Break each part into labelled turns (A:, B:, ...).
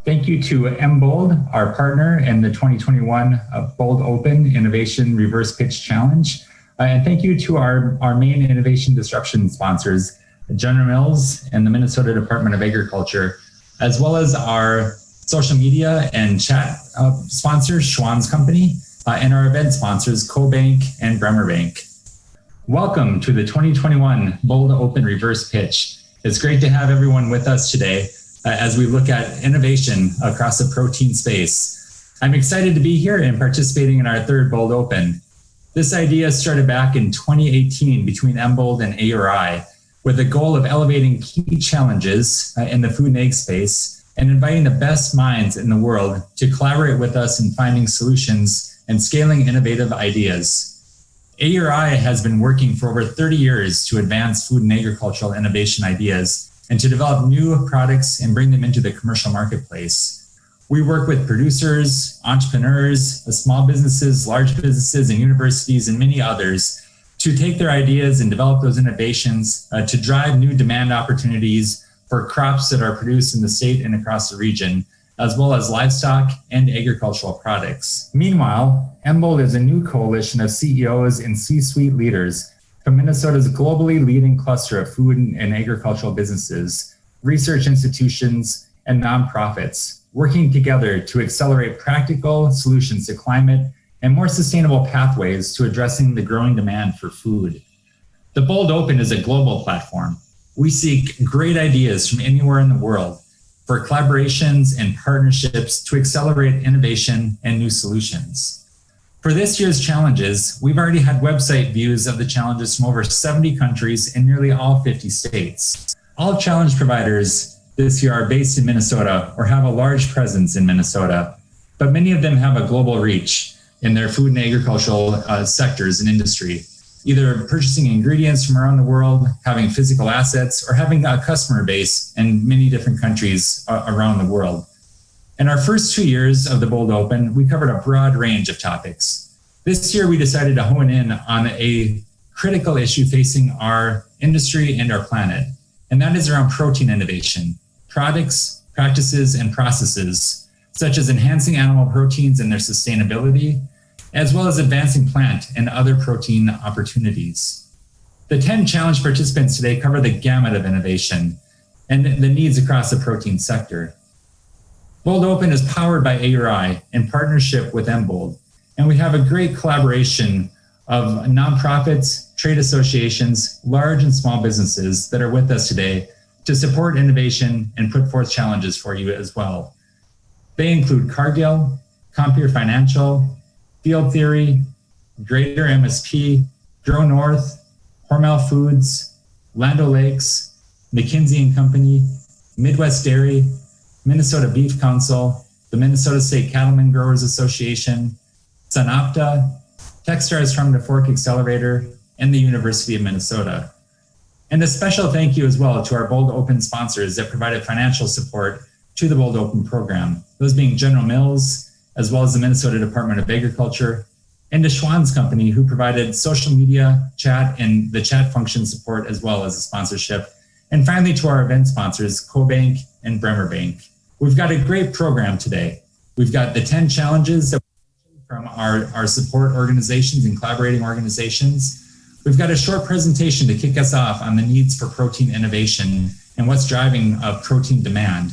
A: Thank you to Mbold, our partner in the 2021 Bold Open Innovation Reverse Pitch Challenge. And thank you to our main innovation disruption sponsors, General Mills and the Minnesota Department of Agriculture, as well as our social media and chat sponsors, Schwann's Company, and our event sponsors, CoBank and Bremer Bank. Welcome to the 2021 Bold Open Reverse Pitch. It's great to have everyone with us today as we look at innovation across the protein space. I'm excited to be here and participating in our third Bold Open. This idea started back in 2018 between Mbold and AURI with the goal of elevating key challenges in the food and egg space and inviting the best minds in the world to collaborate with us in finding solutions and scaling innovative ideas. AURI has been working for over 30 years to advance food and agricultural innovation ideas and to develop new products and bring them into the commercial marketplace. We work with producers, entrepreneurs, small businesses, large businesses, and universities, and many others to take their ideas and develop those innovations to drive new demand opportunities for crops that are produced in the state and across the region, as well as livestock and agricultural products. Meanwhile, Mbold is a new coalition of CEOs and C-suite leaders from Minnesota's globally leading cluster of food and agricultural businesses, research institutions, and nonprofits, working together to accelerate practical solutions to climate and more sustainable pathways to addressing the growing demand for food. The Bold Open is a global platform. We seek great ideas from anywhere in the world for collaborations and partnerships to accelerate innovation and new solutions. For this year's challenges, we've already had website views of the challenges from over 70 countries in nearly all 50 states. All challenge providers this year are based in Minnesota or have a large presence in Minnesota, but many of them have a global reach in their food and agricultural sectors and industry, either purchasing ingredients from around the world, having physical assets, or having a customer base in many different countries around the world. In our first 2 years of the Bold Open, we covered a broad range of topics. This year, we decided to hone in on a critical issue facing our industry and our planet, and that is around protein innovation, products, practices, and processes, such as enhancing animal proteins and their sustainability, as well as advancing plant and other protein opportunities. The 10 challenge participants today cover the gamut of innovation and the needs across the protein sector. Bold Open is powered by AURI in partnership with Mbold, and we have a great collaboration of nonprofits, trade associations, large and small businesses that are with us today to support innovation and put forth challenges for you as well. They include Cargill, Compeer Financial, Field Theory, Greater MSP, Grow North, Hormel Foods, Land O'Lakes, McKinsey & Company, Midwest Dairy, Minnesota Beef Council, the Minnesota State Cattlemen Growers Association, SunOpta, Techstars Farm to Fork Accelerator, and the University of Minnesota. And a special thank you as well to our Bold Open sponsors that provided financial support to the Bold Open program, those being General Mills, as well as the Minnesota Department of Agriculture, and to Schwann's Company, who provided social media, chat, and the chat function support as well as a sponsorship. And finally, to our event sponsors, CoBank and Bremer Bank. We've got a great program today. We've got the 10 challenges that from our support organizations and collaborating organizations. We've got a short presentation to kick us off on the needs for protein innovation and what's driving protein demand.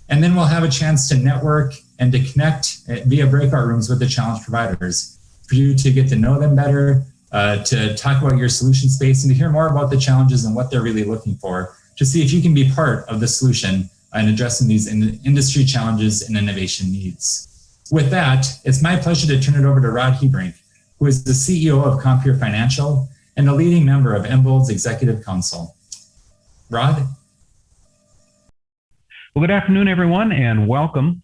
A: And then we'll have a chance to network and to connect via breakout rooms with the challenge providers for you to get to know them better, to talk about your solution space and to hear more about the challenges and what they're really looking for, to see if you can be part of the solution in addressing these industry challenges and innovation needs. With that, it's my pleasure to turn it over to Rod Hebrink, who is the CEO of Compeer Financial and a leading member of Mbold's Executive Council. Rod?
B: Well, good afternoon, everyone, and welcome.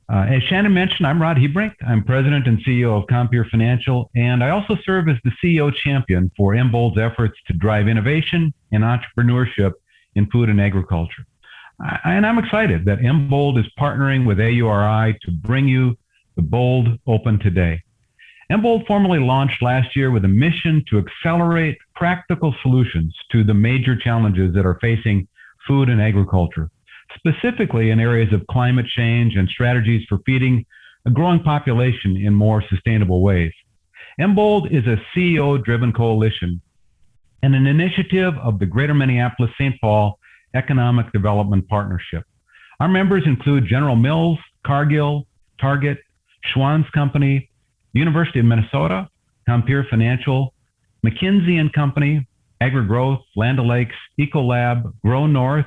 B: As Shannon mentioned, I'm Rod Hebrink. I'm President and CEO of Compeer Financial, and I also serve as the CEO champion for Mbold's efforts to drive innovation and entrepreneurship in food and agriculture. And I'm excited that Mbold is partnering with AURI to bring you the Bold Open today. Mbold formally launched last year with a mission to accelerate practical solutions to the major challenges that are facing food and agriculture specifically in areas of climate change and strategies for feeding a growing population in more sustainable ways. Embold is a CEO-driven coalition and an initiative of the Greater Minneapolis-St. Paul Economic Development Partnership. Our members include General Mills, Cargill, Target, Schwann's Company, University of Minnesota, Compeer Financial, McKinsey & Company, AgriGrowth, Land O'Lakes, Ecolab, Grow North,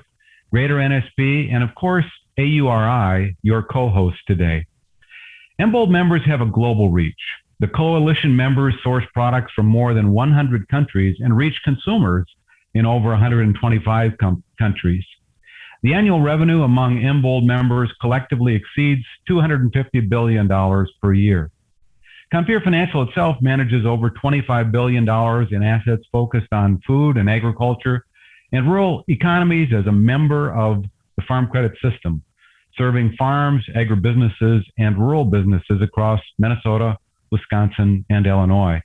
B: Greater NSP, and of course, AURI, your co-host today. Embold members have a global reach. The coalition members source products from more than 100 countries and reach consumers in over 125 countries. The annual revenue among Embold members collectively exceeds $250 billion per year. Compeer Financial itself manages over $25 billion in assets focused on food and agriculture and rural economies as a member of the Farm Credit System, serving farms, agribusinesses, and rural businesses across Minnesota, Wisconsin, and Illinois.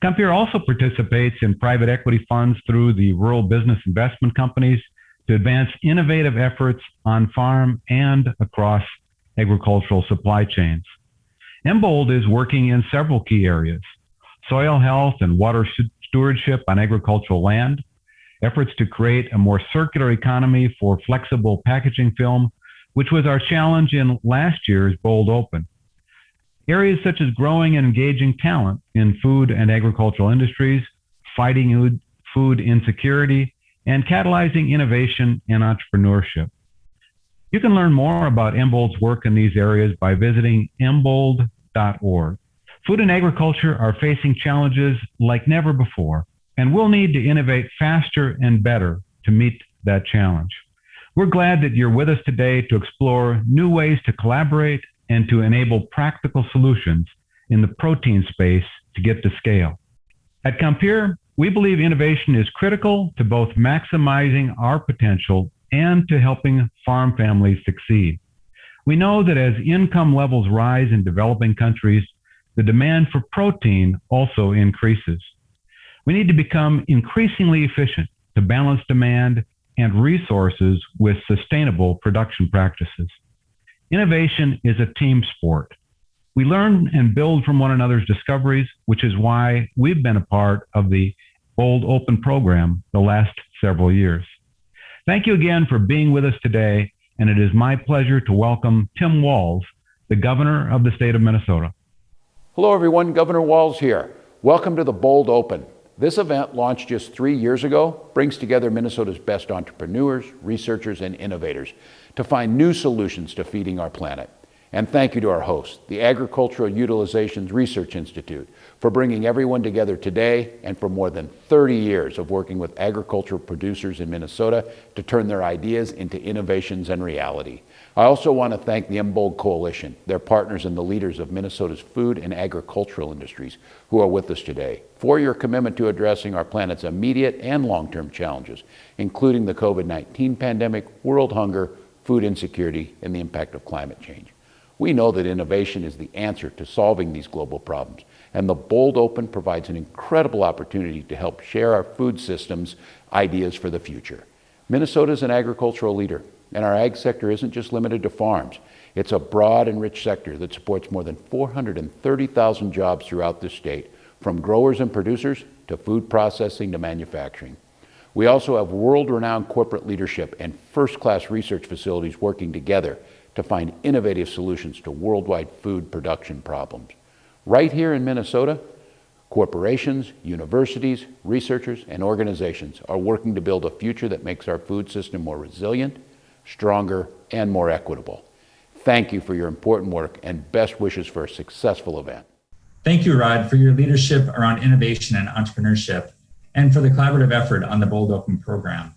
B: Compeer also participates in private equity funds through the rural business investment companies to advance innovative efforts on farm and across agricultural supply chains. Embold is working in several key areas: soil health and water stewardship on agricultural land, efforts to create a more circular economy for flexible packaging film, which was our challenge in last year's Bold Open. Areas such as growing and engaging talent in food and agricultural industries, fighting food insecurity, and catalyzing innovation and entrepreneurship. You can learn more about Embold's work in these areas by visiting embold.org. Food and agriculture are facing challenges like never before, and we'll need to innovate faster and better to meet that challenge. We're glad that you're with us today to explore new ways to collaborate and to enable practical solutions in the protein space to get to scale. At Compeer, we believe innovation is critical to both maximizing our potential and to helping farm families succeed. We know that as income levels rise in developing countries, the demand for protein also increases. We need to become increasingly efficient to balance demand and resources with sustainable production practices. Innovation is a team sport. We learn and build from one another's discoveries, which is why we've been a part of the Bold Open program the last several years. Thank you again for being with us today, and it is my pleasure to welcome Tim Walz, the Governor of the state of Minnesota.
C: Hello everyone, Governor Walz here. Welcome to the Bold Open. This event, launched just 3 years ago, brings together Minnesota's best entrepreneurs, researchers, and innovators to find new solutions to feeding our planet. And thank you to our host, the Agricultural Utilizations Research Institute, for bringing everyone together today and for more than 30 years of working with agricultural producers in Minnesota to turn their ideas into innovations and reality. I also want to thank the Embold Coalition, their partners and the leaders of Minnesota's food and agricultural industries who are with us today, for your commitment to addressing our planet's immediate and long-term challenges, including the COVID-19 pandemic, world hunger, food insecurity, and the impact of climate change. We know that innovation is the answer to solving these global problems, and the Bold Open provides an incredible opportunity to help share our food systems ideas for the future. Minnesota is an agricultural leader, and our ag sector isn't just limited to farms. It's a broad and rich sector that supports more than 430,000 jobs throughout this state, from growers and producers to food processing to manufacturing. We also have world-renowned corporate leadership and first-class research facilities working together to find innovative solutions to worldwide food production problems. Right here in Minnesota, corporations, universities, researchers, and organizations are working to build a future that makes our food system more resilient, stronger, and more equitable. Thank you for your important work and best wishes for a successful event.
A: Thank you, Rod, for your leadership around innovation and entrepreneurship, and for the collaborative effort on the Bold Open program.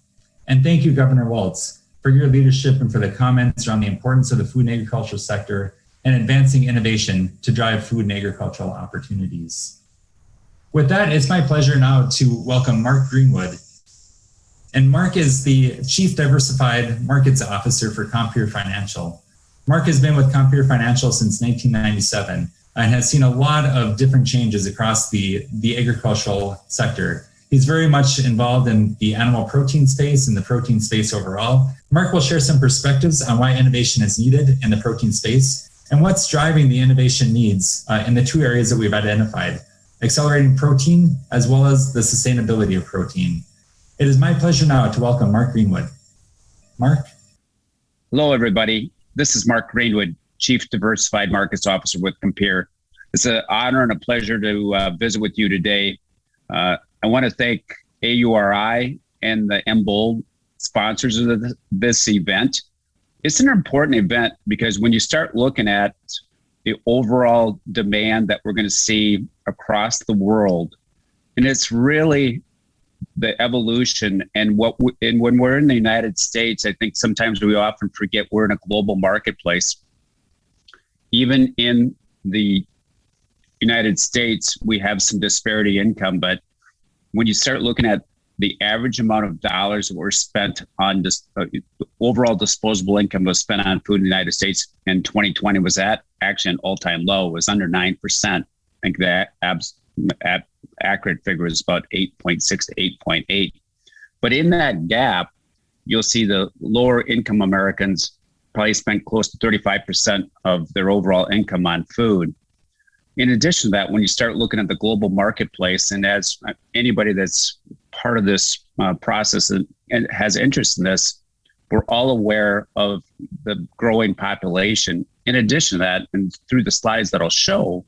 A: And thank you, Governor Walz, for your leadership and for the comments around the importance of the food and agricultural sector and advancing innovation to drive food and agricultural opportunities. With that, it's my pleasure now to welcome Mark Greenwood. And Mark is the Chief Diversified Markets Officer for Compeer Financial. Mark has been with Compeer Financial since 1997 and has seen a lot of different changes across the agricultural sector. He's very much involved in the animal protein space and the protein space overall. Mark will share some perspectives on why innovation is needed in the protein space and what's driving the innovation needs in the two areas that we've identified, accelerating protein as well as the sustainability of protein. It is my pleasure now to welcome Mark Greenwood. Mark?
D: Hello, everybody. This is Mark Greenwood, Chief Diversified Markets Officer with Compere. It's an honor and a pleasure to visit with you today. I want to thank AURI and the MBOLD sponsors of this event. It's an important event because when you start looking at the overall demand that we're going to see across the world, and it's really the evolution and when we're in the United States, I think sometimes we often forget we're in a global marketplace. Even in the United States, we have some disparity income, but when you start looking at the average amount of dollars that were spent on overall disposable income was spent on food in the United States in 2020 was at actually an all-time low. It was under 9%. I think that accurate figure is about 8.6 to 8.8. But in that gap, you'll see the lower income Americans probably spent close to 35% of their overall income on food. In addition to that, when you start looking at the global marketplace, and as anybody that's part of this process and has interest in this, we're all aware of the growing population. In addition to that, and through the slides that I'll show,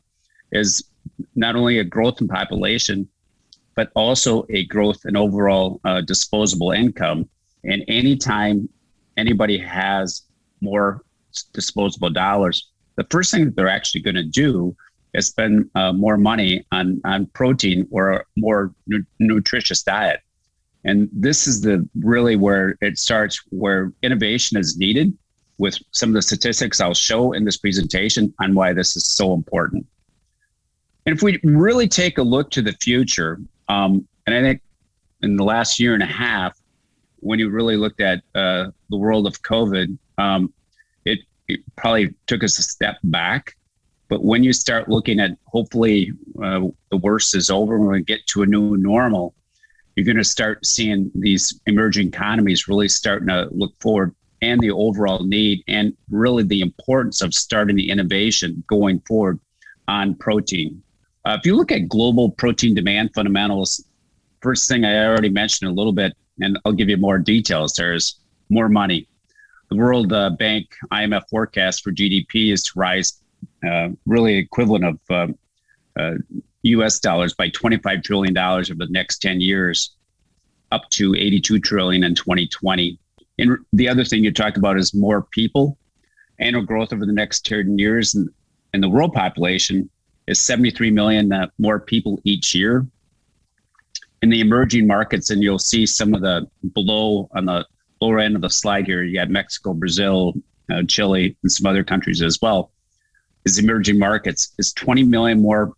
D: is not only a growth in population, but also a growth in overall disposable income. And anytime anybody has more disposable dollars, the first thing that they're actually going to do is spend more money on protein or a more nutritious diet. And this is really where it starts, where innovation is needed, with some of the statistics I'll show in this presentation on why this is so important. And if we really take a look to the future, and I think in the last year and a half, when you really looked at the world of COVID, it probably took us a step back. But when you start looking at, hopefully the worst is over and we get to a new normal, you're going to start seeing these emerging economies really starting to look forward, and the overall need and really the importance of starting the innovation going forward on protein. If you look at global protein demand fundamentals, first thing I already mentioned a little bit, and I'll give you more details, there's more money. The World Bank IMF forecast for GDP is to rise really equivalent of US dollars by $25 trillion over the next 10 years, up to 82 trillion in 2020. And the other thing you talk about is more people. Annual growth over the next 10 years in the world population is 73 million more people each year. In the emerging markets, and you'll see some of the below on the lower end of the slide here, you got Mexico, Brazil, Chile, and some other countries as well, is emerging markets, is 20 million more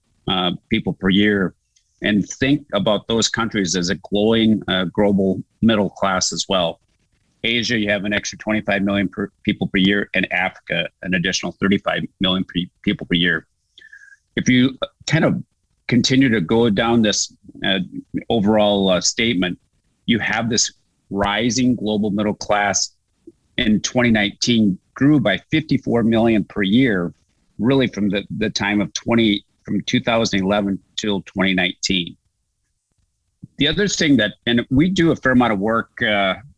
D: people per year. And think about those countries as a glowing global middle class as well. Asia, you have an extra 25 million people per year, and Africa, an additional 35 million people per year. If you kind of continue to go down this overall statement, you have this rising global middle class in 2019 grew by 54 million per year, really from the time of 2011 till 2019. The other thing that, and we do a fair amount of work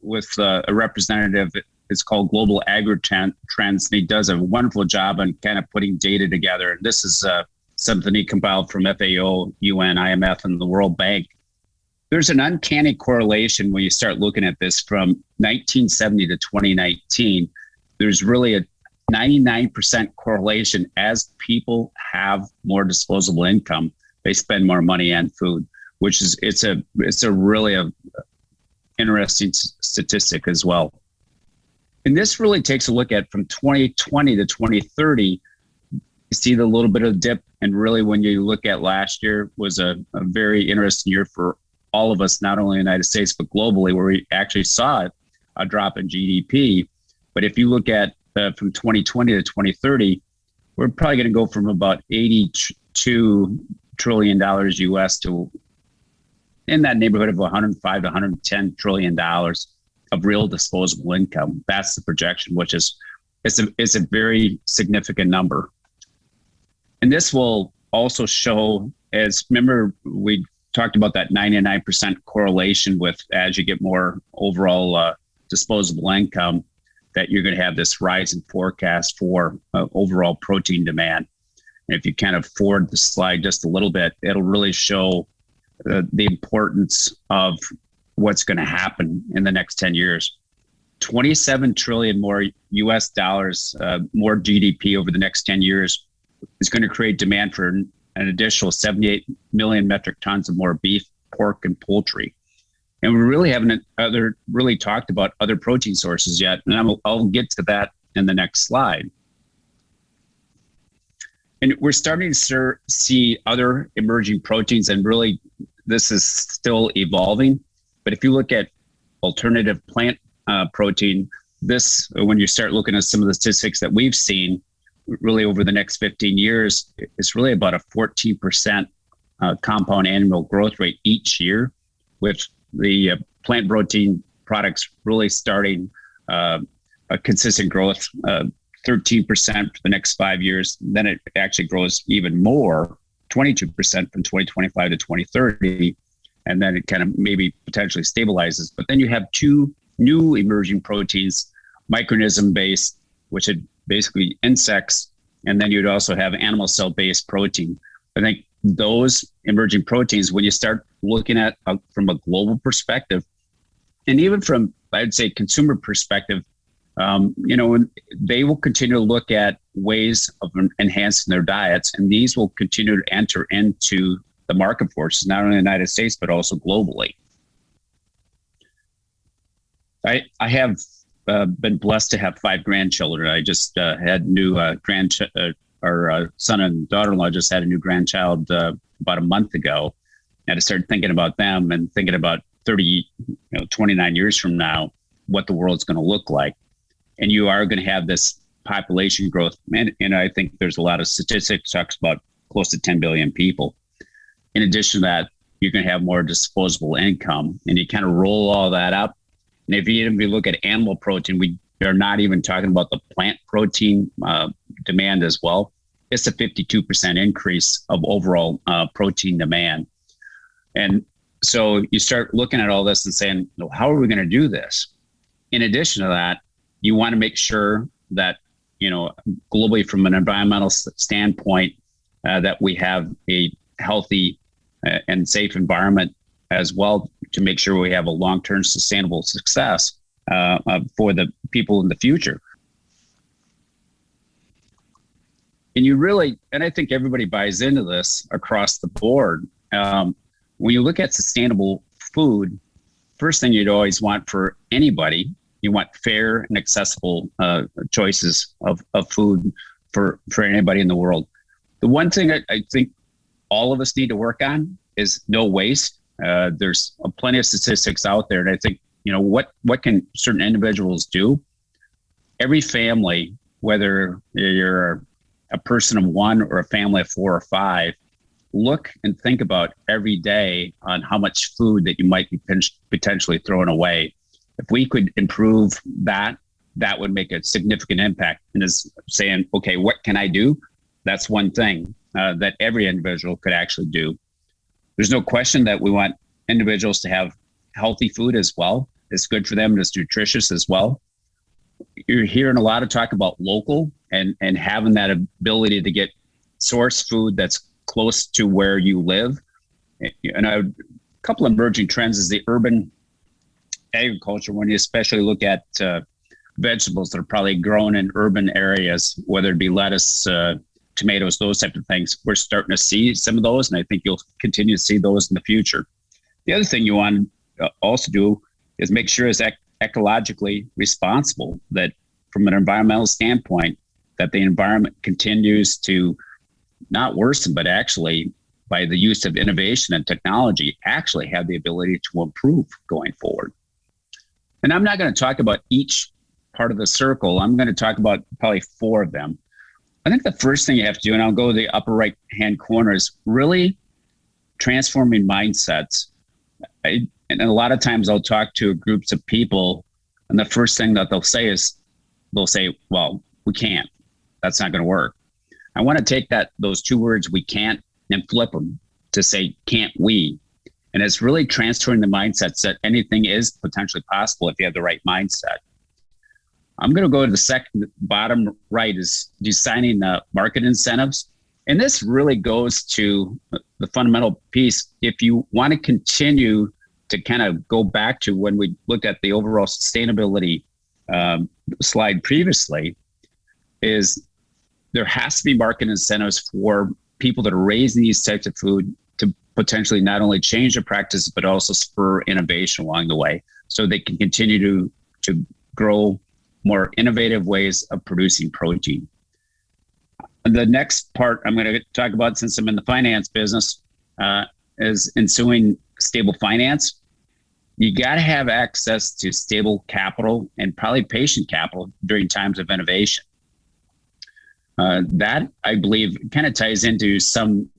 D: with a representative, it's called Global Agri-Trends, and he does a wonderful job on kind of putting data together. And this is something he compiled from FAO, UN, IMF, and the World Bank. There's an uncanny correlation when you start looking at this from 1970 to 2019. There's really a 99% correlation. As people have more disposable income, they spend more money on food, which is it's a really interesting statistic as well. And this really takes a look at from 2020 to 2030. You see the little bit of dip, and really when you look at last year was a very interesting year for all of us, not only in the United States but globally, where we actually saw a drop in GDP. But if you look at from 2020 to 2030, we're probably going to go from about $82 trillion US to in that neighborhood of 105 to 110 trillion dollars of real disposable income. That's the projection, which is it's a very significant number. And this will also show, as remember we talked about that 99% correlation with as you get more overall disposable income, that you're going to have this rise in forecast for overall protein demand. And if you kind of forward the slide just a little bit, it'll really show the importance of what's going to happen in the next 10 years. 27 trillion more US dollars, more GDP over the next 10 years is going to create demand for an additional 78 million metric tons of more beef, pork, and poultry. And we really haven't really talked about other protein sources yet. And I'll get to that in the next slide. And we're starting to see other emerging proteins, and really this is still evolving. But if you look at alternative plant protein, this, when you start looking at some of the statistics that we've seen, really over the next 15 years, it's really about a 14% compound annual growth rate each year, with the plant protein products really starting a consistent growth, 13% for the next 5 years. Then it actually grows even more, 22% from 2025 to 2030. And then it kind of maybe potentially stabilizes. But then you have two new emerging proteins, microorganism-based, which are basically insects, and then you'd also have animal cell-based protein. I think those emerging proteins, when you start looking at from a global perspective, and even from, I'd say, consumer perspective, they will continue to look at ways of enhancing their diets, and these will continue to enter into the market forces, not only in the United States, but also globally. I have been blessed to have 5 grandchildren. I just had new our son and daughter-in-law just had a new grandchild about a month ago. And I started thinking about them and thinking about 29 years from now, what the world's going to look like. And you are going to have this population growth. And I think there's a lot of statistics talks about close to 10 billion people. In addition to that, you're going to have more disposable income, and you kind of roll all that up. And if you look at animal protein, we are not even talking about the plant protein demand as well. It's a 52% increase of overall protein demand. And so you start looking at all this and saying, well, how are we going to do this? In addition to that, you want to make sure that, globally from an environmental standpoint, that we have a healthy and safe environment as well, to make sure we have a long-term sustainable success for the people in the future. And I think everybody buys into this across the board. When you look at sustainable food, first thing you'd always want for anybody, you want fair and accessible choices of food for anybody in the world. The one thing I think all of us need to work on is no waste. There's plenty of statistics out there, and I think, what can certain individuals do? Every family, whether you're a person of 1 or a family of 4 or 5, look and think about every day on how much food that you might be potentially throwing away. If we could improve that, that would make a significant impact. And is saying, okay, what can I do? That's one thing that every individual could actually do. There's no question that we want individuals to have healthy food as well. It's good for them and it's nutritious as well. You're hearing a lot of talk about local and having that ability to get source food that's close to where you live. And a couple of emerging trends is the urban agriculture, when you especially look at vegetables that are probably grown in urban areas, whether it be lettuce, tomatoes, those types of things. We're starting to see some of those, and I think you'll continue to see those in the future. The other thing you want to also do is make sure it's ecologically responsible, that from an environmental standpoint, that the environment continues to not worsen, but actually, by the use of innovation and technology, actually have the ability to improve going forward. And I'm not going to talk about each part of the circle. I'm going to talk about probably 4 of them. I think the first thing you have to do, and I'll go to the upper right-hand corner, is really transforming mindsets and a lot of times I'll talk to groups of people, and the first thing that they'll say, well, we can't. That's not going to work. I want to take those two words, we can't, and flip them to say, can't we? And it's really transferring the mindsets that anything is potentially possible if you have the right mindset. I'm going to go to the second bottom right is designing the market incentives. And this really goes to the fundamental piece. If you want to continue to kind of go back to when we looked at the overall sustainability slide previously, is there has to be market incentives for people that are raising these types of food to potentially not only change their practices, but also spur innovation along the way so they can continue to grow more innovative ways of producing protein. The next part I'm going to talk about, since I'm in the finance business, is ensuing stable finance. You got to have access to stable capital and probably patient capital during times of innovation. That, I believe, kind of ties into some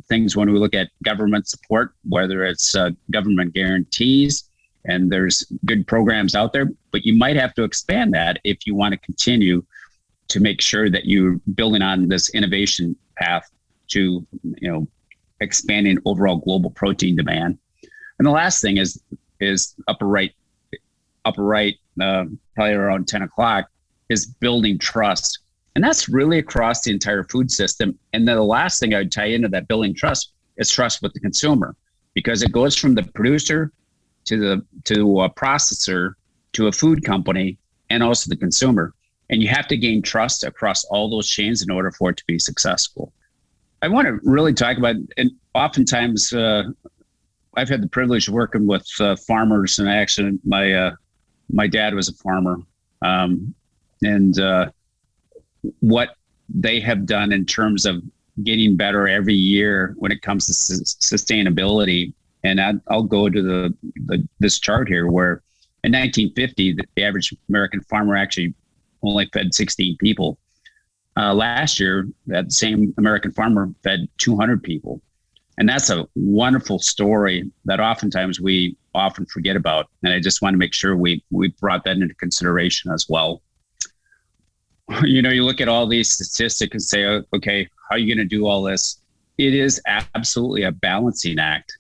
D: things when we look at government support, whether it's government guarantees, and there's good programs out there, but you might have to expand that if you want to continue to make sure that you're building on this innovation path to, expanding overall global protein demand. And the last thing is upper right, probably around 10 o'clock, is building trust. And that's really across the entire food system. And then the last thing I would tie into that building trust is trust with the consumer, because it goes from the producer to a processor to a food company and also the consumer. And you have to gain trust across all those chains in order for it to be successful. I want to really talk about, and oftentimes I've had the privilege of working with farmers, and actually my dad was a farmer, and what they have done in terms of getting better every year when it comes to sustainability. And I'll go to this chart here, where in 1950, the average American farmer actually only fed 16 people. Last year, that same American farmer fed 200 people. And that's a wonderful story that oftentimes we often forget about. And I just want to make sure we brought that into consideration as well. You look at all these statistics and say, okay, how are you going to do all this? It is absolutely a balancing act.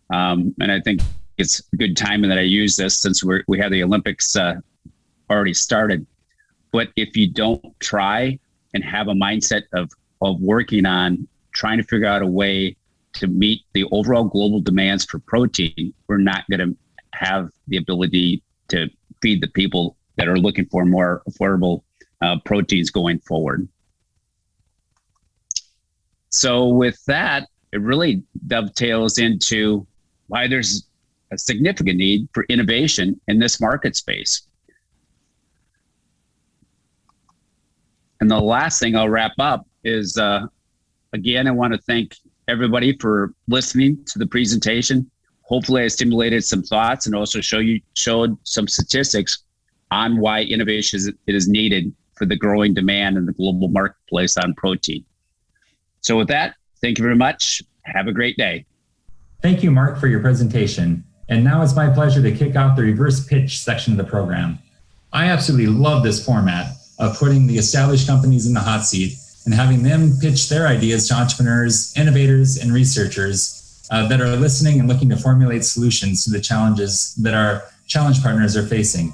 D: And I think it's good timing that I use this, since we have the Olympics already started. But if you don't try and have a mindset of working on trying to figure out a way to meet the overall global demands for protein, we're not going to have the ability to feed the people that are looking for more affordable proteins going forward. So with that, it really dovetails into why there's a significant need for innovation in this market space. And the last thing I'll wrap up is, again, I want to thank everybody for listening to the presentation. Hopefully I stimulated some thoughts and also showed some statistics on why innovation is needed for the growing demand in the global marketplace on protein. So with that, thank you very much. Have a great day.
A: Thank you, Mark, for your presentation. And now it's my pleasure to kick off the reverse pitch section of the program. I absolutely love this format of putting the established companies in the hot seat and having them pitch their ideas to entrepreneurs, innovators, and researchers that are listening and looking to formulate solutions to the challenges that our challenge partners are facing.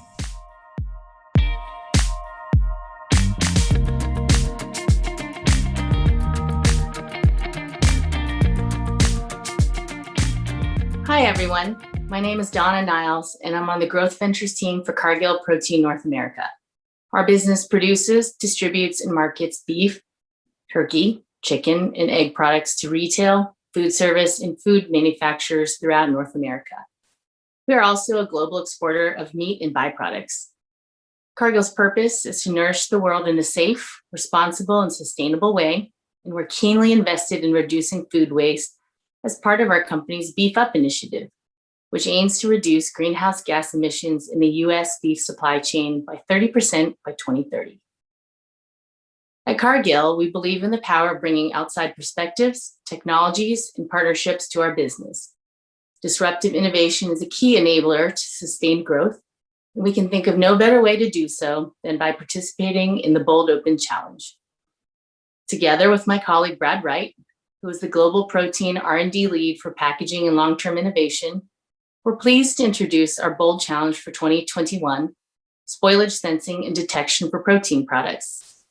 E: Hi, everyone. My name is Donna Niles, and I'm on the Growth Ventures team for Cargill Protein North America. Our business produces, distributes, and markets beef, turkey, chicken, and egg products to retail, food service, and food manufacturers throughout North America. We are also a global exporter of meat and byproducts. Cargill's purpose is to nourish the world in a safe, responsible, and sustainable way, and we're keenly invested in reducing food waste as part of our company's Beef Up initiative, which aims to reduce greenhouse gas emissions in the U.S. beef supply chain by 30% by 2030. At Cargill, we believe in the power of bringing outside perspectives, technologies, and partnerships to our business. Disruptive innovation is a key enabler to sustained growth, and we can think of no better way to do so than by participating in the Bold Open Challenge. Together with my colleague Brad Wright, who is the Global Protein R&D Lead for Packaging and Long-Term Innovation, we're pleased to introduce our Bold Challenge for 2021, Spoilage Sensing and Detection for Protein Products.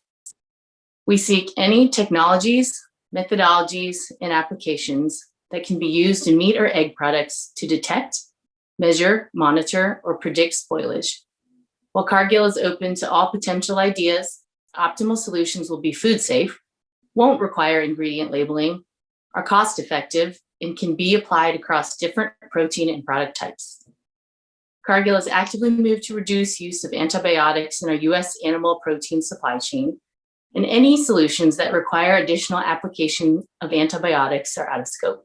E: We seek any technologies, methodologies, and applications that can be used in meat or egg products to detect, measure, monitor, or predict spoilage. While Cargill is open to all potential ideas, optimal solutions will be food safe, won't require ingredient labeling, are cost effective, and can be applied across different protein and product types. Cargill has actively moved to reduce use of antibiotics in our U.S. animal protein supply chain, and any solutions that require additional application of antibiotics are out of scope.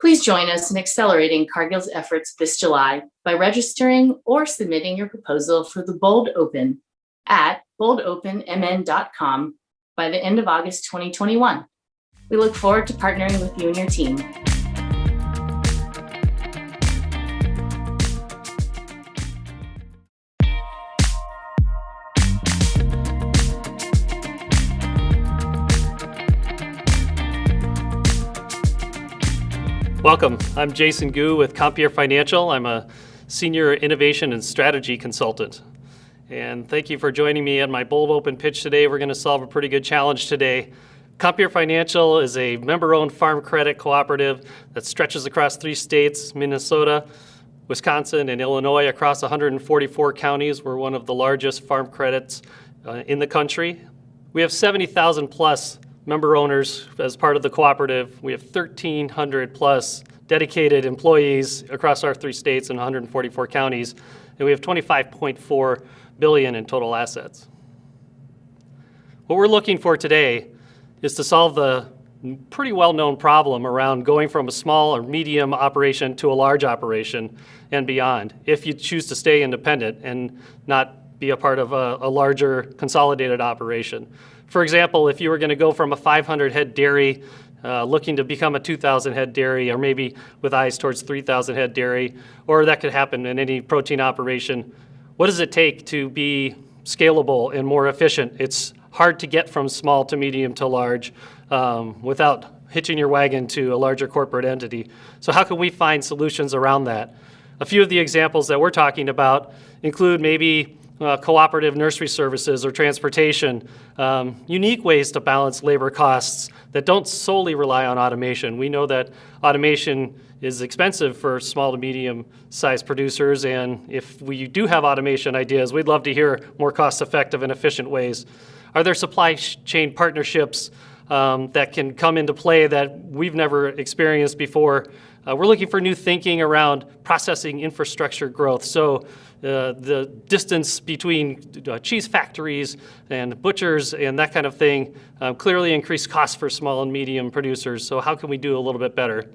E: Please join us in accelerating Cargill's efforts this July by registering or submitting your proposal for the Bold Open at boldopenmn.com by the end of August 2021. We look forward to partnering with you and your team.
F: Welcome. I'm Jason Gu with Compeer Financial. I'm a senior innovation and strategy consultant. And thank you for joining me on my Bold Open pitch today. We're going to solve a pretty good challenge today. Compeer Financial is a member-owned farm credit cooperative that stretches across 3 states, Minnesota, Wisconsin, and Illinois, across 144 counties. We're one of the largest farm credits in the country. We have 70,000 plus member owners as part of the cooperative. We have 1,300 plus dedicated employees across our 3 states and 144 counties, and we have $25.4 billion in total assets. What we're looking for today is to solve the pretty well-known problem around going from a small or medium operation to a large operation and beyond, if you choose to stay independent and not be a part of a larger consolidated operation. For example, if you were going to go from a 500 head dairy looking to become a 2,000 head dairy, or maybe with eyes towards 3,000 head dairy, or that could happen in any protein operation, what does it take to be scalable and more efficient? It's hard to get from small to medium to large without hitching your wagon to a larger corporate entity. So how can we find solutions around that? A few of the examples that we're talking about include maybe cooperative nursery services or transportation, unique ways to balance labor costs that don't solely rely on automation. We know that automation is expensive for small to medium sized producers, and if we do have automation ideas, we'd love to hear more cost effective and efficient ways. Are there supply chain partnerships that can come into play that we've never experienced before? We're looking for new thinking around processing infrastructure growth. So the distance between cheese factories and butchers and that kind of thing clearly increased costs for small and medium producers. So how can we do a little bit better?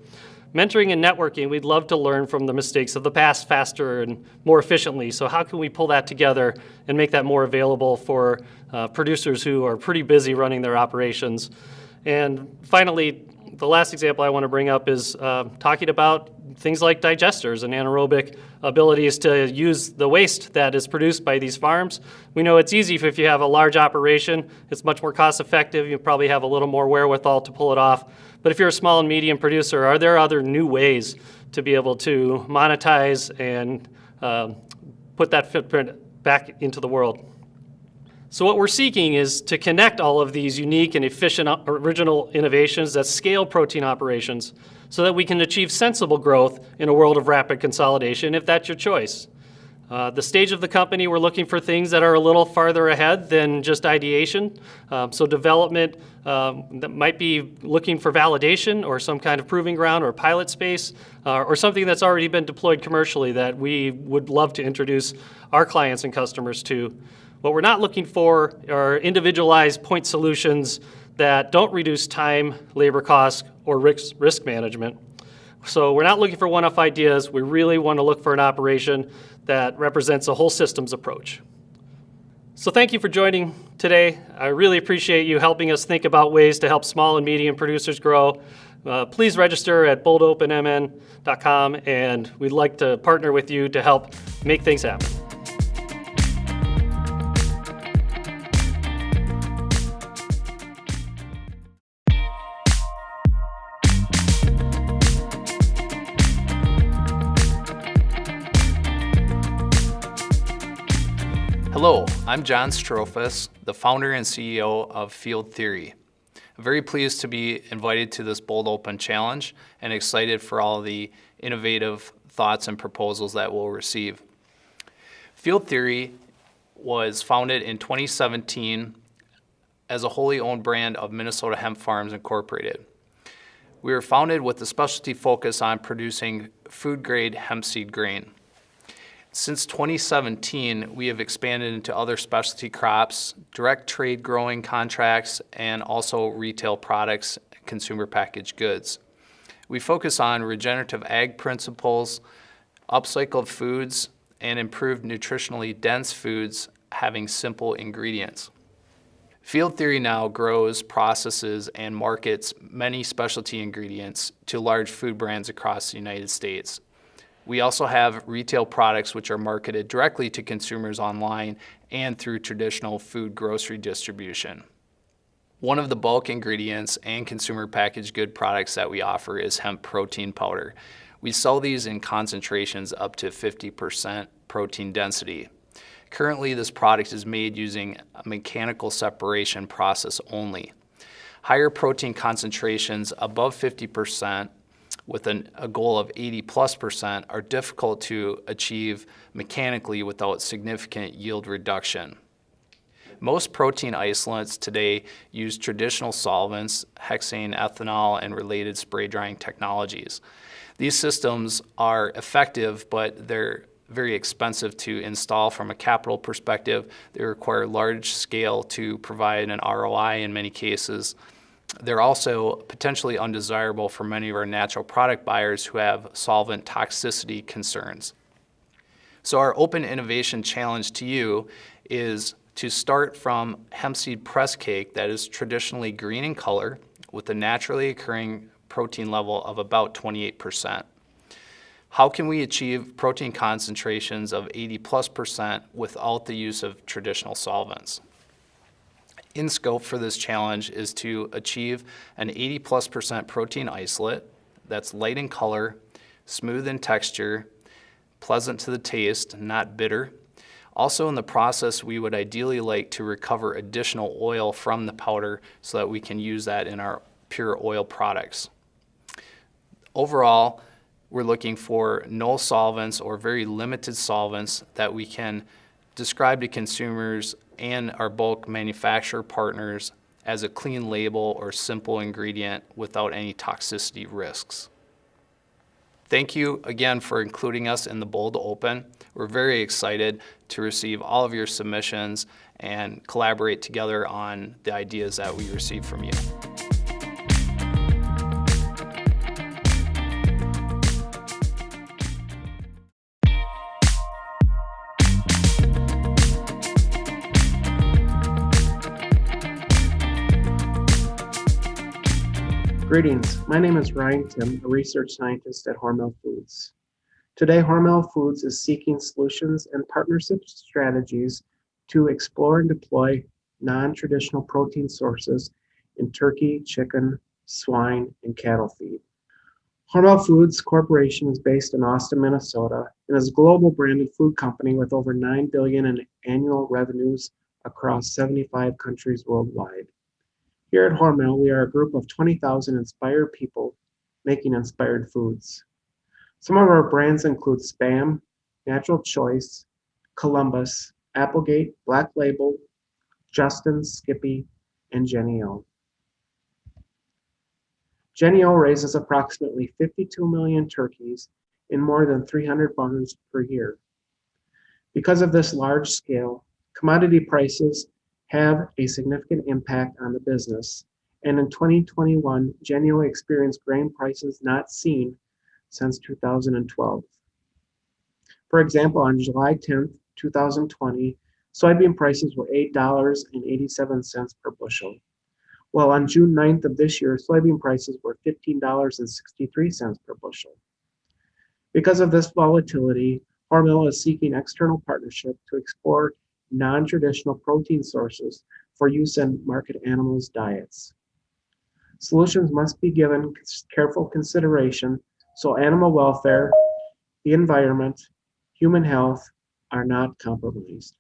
F: Mentoring and networking, we'd love to learn from the mistakes of the past faster and more efficiently. So how can we pull that together and make that more available for producers who are pretty busy running their operations? And finally, the last example I want to bring up is talking about things like digesters and anaerobic abilities to use the waste that is produced by these farms. We know it's easy if you have a large operation. It's much more cost effective. You probably have a little more wherewithal to pull it off. But if you're a small and medium producer, are there other new ways to be able to monetize and put that footprint back into the world? So what we're seeking is to connect all of these unique and efficient original innovations that scale protein operations so that we can achieve sensible growth in a world of rapid consolidation, if that's your choice. The stage of the company, we're looking for things that are a little farther ahead than just ideation. So development that might be looking for validation or some kind of proving ground or pilot space, or something that's already been deployed commercially that we would love to introduce our clients and customers to. What we're not looking for are individualized point solutions that don't reduce time, labor costs, or risk management. So we're not looking for one-off ideas. We really want to look for an operation that represents a whole systems approach. So thank you for joining today. I really appreciate you helping us think about ways to help small and medium producers grow. please register at boldopenmn.com, and we'd like to partner with you to help make things happen.
G: Hello, I'm John Strophus, the founder and CEO of Field Theory. I'm very pleased to be invited to this Bold Open Challenge and excited for all the innovative thoughts and proposals that we'll receive. Field Theory was founded in 2017 as a wholly owned brand of Minnesota Hemp Farms Incorporated. We were founded with a specialty focus on producing food-grade hemp seed grain. Since 2017, we have expanded into other specialty crops, direct trade growing contracts, and also retail products, consumer packaged goods. We focus on regenerative ag principles, upcycled foods, and improved nutritionally dense foods having simple ingredients. Field Theory now grows, processes, and markets many specialty ingredients to large food brands across the United States. We also have retail products which are marketed directly to consumers online and through traditional food grocery distribution. One of the bulk ingredients and consumer packaged good products that we offer is hemp protein powder. We sell these in concentrations up to 50% protein density. Currently, this product is made using a mechanical separation process only. Higher protein concentrations above 50% with a goal of 80+% are difficult to achieve mechanically without significant yield reduction. Most protein isolates today use traditional solvents, hexane, ethanol, and related spray drying technologies. These systems are effective, but they're very expensive to install from a capital perspective. They require large scale to provide an ROI in many cases. They're also potentially undesirable for many of our natural product buyers who have solvent toxicity concerns. So our open innovation challenge to you is to start from hemp seed press cake that is traditionally green in color with a naturally occurring protein level of about 28%. How can we achieve protein concentrations of 80+% without the use of traditional solvents? In scope for this challenge is to achieve an 80+% protein isolate that's light in color, smooth in texture, pleasant to the taste, not bitter. Also in the process, we would ideally like to recover additional oil from the powder so that we can use that in our pure oil products. Overall, we're looking for no solvents or very limited solvents that we can describe to consumers and our bulk manufacturer partners as a clean label or simple ingredient without any toxicity risks. Thank you again for including us in the Bold Open. We're very excited to receive all of your submissions and collaborate together on the ideas that we receive from you.
H: Greetings, my name is Ryan Tim, a research scientist at Hormel Foods. Today, Hormel Foods is seeking solutions and partnership strategies to explore and deploy non-traditional protein sources in turkey, chicken, swine, and cattle feed. Hormel Foods Corporation is based in Austin, Minnesota, and is a global branded food company with over $9 billion in annual revenues across 75 countries worldwide. Here at Hormel, we are a group of 20,000 inspired people making inspired foods. Some of our brands include Spam, Natural Choice, Columbus, Applegate, Black Label, Justin's, Skippy, and Jennie-O. Jennie-O raises approximately 52 million turkeys in more than 300 barns per year. Because of this large scale, commodity prices have a significant impact on the business, and in 2021, Jennie-O experienced grain prices not seen since 2012. For example, on July 10th, 2020, soybean prices were $8.87 per bushel, While on June 9th of this year, soybean prices were $15.63 per bushel. Because of this volatility, Hormel is seeking external partnership to explore non-traditional protein sources for use in market animals' diets. Solutions must be given careful consideration so animal welfare, the environment, human health are not compromised.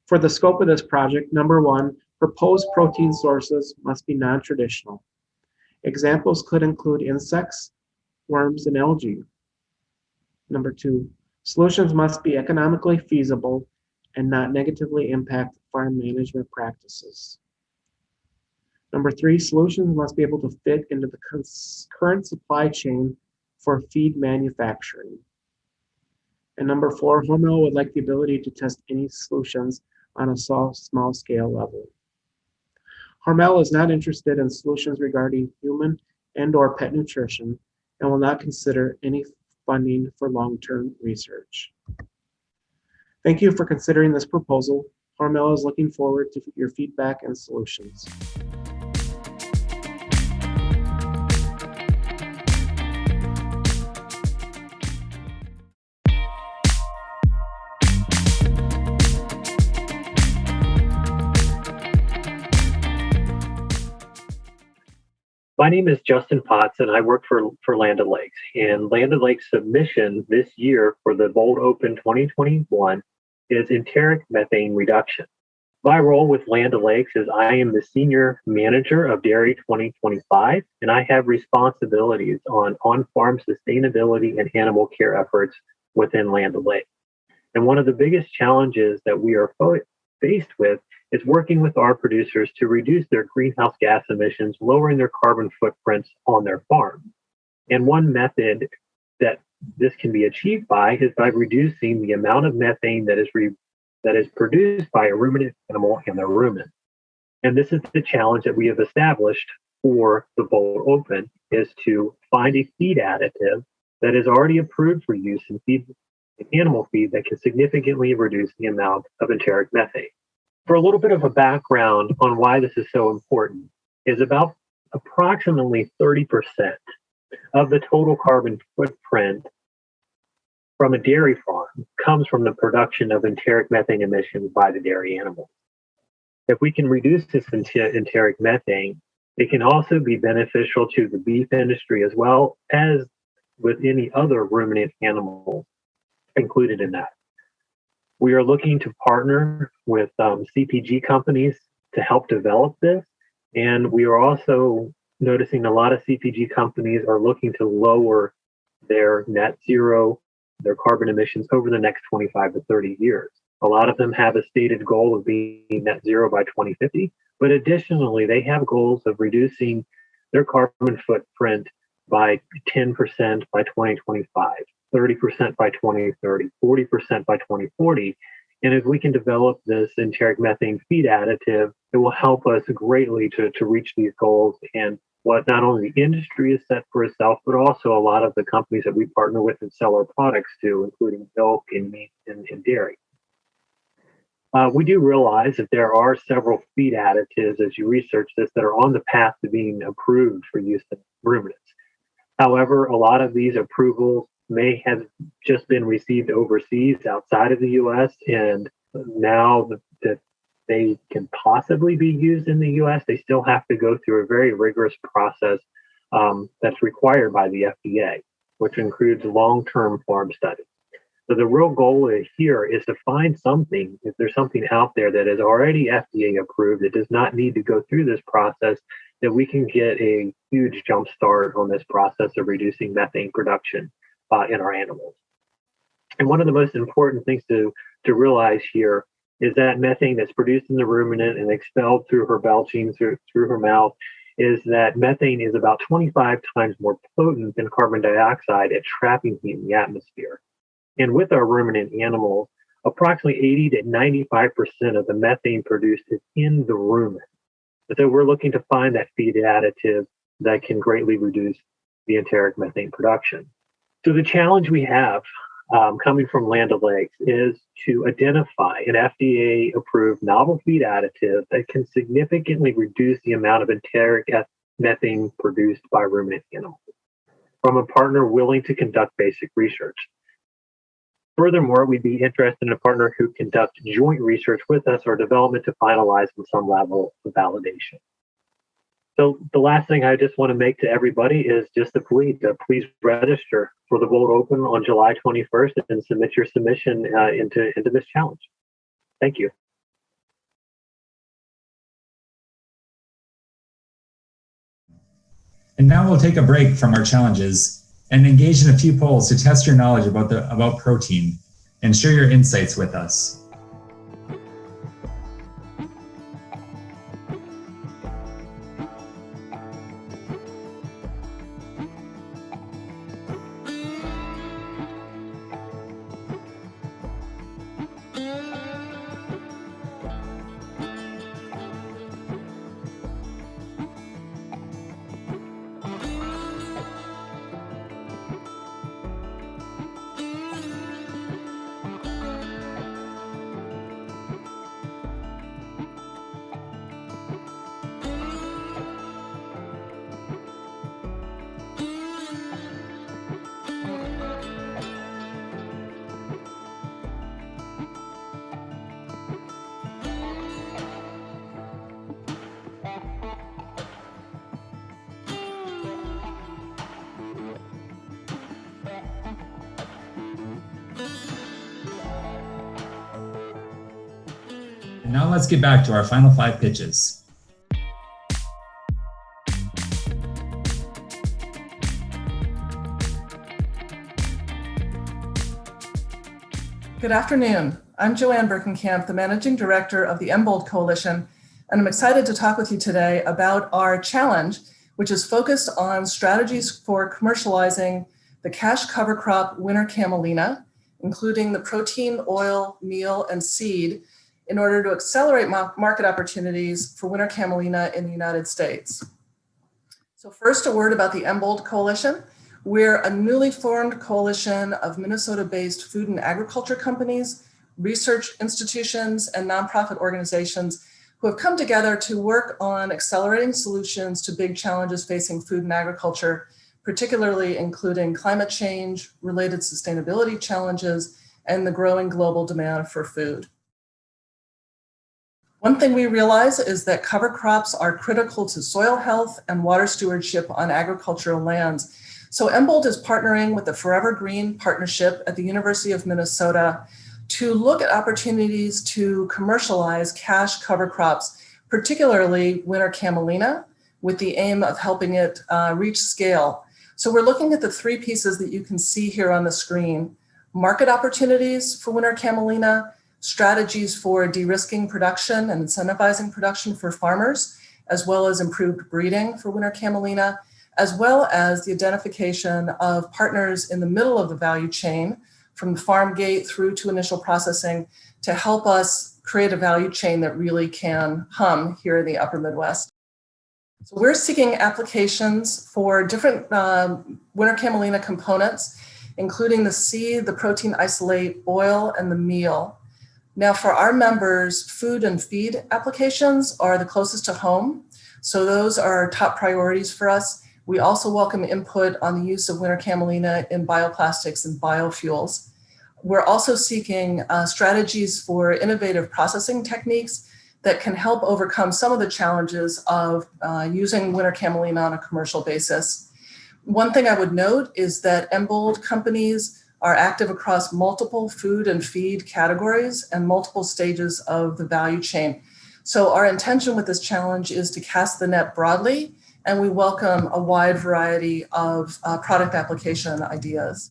H: For the scope of this project, number one, proposed protein sources must be non-traditional. Examples could include insects, worms, and algae. Number two, solutions must be economically feasible and not negatively impact farm management practices. Number three, solutions must be able to fit into the current supply chain for feed manufacturing. And number four, Hormel would like the ability to test any solutions on a small scale level. Hormel is not interested in solutions regarding human and/or pet nutrition and will not consider any funding for long-term research. Thank you for considering this proposal. Hormel is looking forward to your feedback and solutions.
I: My name is Justin Potts, and I work for Land O'Lakes. And Land O'Lakes' submission this year for the Bold Open 2021 is enteric methane reduction. My role with Land O'Lakes is I am the Senior Manager of Dairy 2025, and I have responsibilities on-farm sustainability and animal care efforts within Land O'Lakes. And one of the biggest challenges that we are faced with is working with our producers to reduce their greenhouse gas emissions, lowering their carbon footprints on their farm. And one method that this can be achieved by is by reducing the amount of methane that is produced by a ruminant animal and the rumen. And this is the challenge that we have established for the Bold Open, is to find a feed additive that is already approved for use in animal feed that can significantly reduce the amount of enteric methane. For a little bit of a background on why this is so important, is about approximately 30% of the total carbon footprint from a dairy farm comes from the production of enteric methane emissions by the dairy animals. If we can reduce this enteric methane, it can also be beneficial to the beef industry as well as with any other ruminant animals included in that. We are looking to partner with CPG companies to help develop this. And we are also noticing a lot of CPG companies are looking to lower their net zero, their carbon emissions over the next 25 to 30 years. A lot of them have a stated goal of being net zero by 2050, but additionally, they have goals of reducing their carbon footprint by 10% by 2025. 30% by 2030, 40% by 2040. And if we can develop this enteric methane feed additive, it will help us greatly to reach these goals and what not only the industry is set for itself, but also a lot of the companies that we partner with and sell our products to, including milk and meat and dairy. We do realize that there are several feed additives as you research this that are on the path to being approved for use in ruminants. However, a lot of these approvals may have just been received overseas outside of the US, and now that they can possibly be used in the US, they still have to go through a very rigorous process that's required by the FDA, which includes long-term farm studies. So the real goal here is to find something, if there's something out there that is already FDA approved, that does not need to go through this process, that we can get a huge jump start on this process of reducing methane production in our animals. And one of the most important things to realize here is that methane that's produced in the ruminant and expelled through her belching, through her mouth, is that methane is about 25 times more potent than carbon dioxide at trapping heat in the atmosphere. And with our ruminant animals, approximately 80 to 95% of the methane produced is in the rumen. So we're looking to find that feed additive that can greatly reduce the enteric methane production. So the challenge we have coming from Land O'Lakes is to identify an FDA-approved novel feed additive that can significantly reduce the amount of enteric methane produced by ruminant animals from a partner willing to conduct basic research. Furthermore, we'd be interested in a partner who conduct joint research with us or development to finalize with some level of validation. So the last thing I just want to make to everybody is just a plea to please register for the Bold Open on July 21st and submit your submission into this challenge. Thank you.
A: And now we'll take a break from our challenges and engage in a few polls to test your knowledge about protein and share your insights with us. And now let's get back to our final 5 pitches.
J: Good afternoon. I'm Joanne Birkenkamp, the Managing Director of the MBOLD Coalition, and I'm excited to talk with you today about our challenge, which is focused on strategies for commercializing the cash cover crop winter camelina, including the protein, oil, meal, and seed, in order to accelerate market opportunities for winter camelina in the United States. So first, a word about the MBOLD Coalition. We're a newly formed coalition of Minnesota-based food and agriculture companies, research institutions, and nonprofit organizations who have come together to work on accelerating solutions to big challenges facing food and agriculture, particularly including climate change, related sustainability challenges, and the growing global demand for food. One thing we realize is that cover crops are critical to soil health and water stewardship on agricultural lands. So MBOLD is partnering with the Forever Green Partnership at the University of Minnesota to look at opportunities to commercialize cash cover crops, particularly winter camelina, with the aim of helping it reach scale. So we're looking at the 3 pieces that you can see here on the screen: market opportunities for winter camelina, strategies for de-risking production and incentivizing production for farmers, as well as improved breeding for winter camelina, as well as the identification of partners in the middle of the value chain, from the farm gate through to initial processing, to help us create a value chain that really can hum here in the upper Midwest. So we're seeking applications for different winter camelina components, including the seed, the protein isolate, oil, and the meal. Now, for our members, food and feed applications are the closest to home. So those are top priorities for us. We also welcome input on the use of winter camelina in bioplastics and biofuels. We're also seeking strategies for innovative processing techniques that can help overcome some of the challenges of using winter camelina on a commercial basis. One thing I would note is that MBOLD companies are active across multiple food and feed categories and multiple stages of the value chain. So our intention with this challenge is to cast the net broadly, and we welcome a wide variety of product application ideas.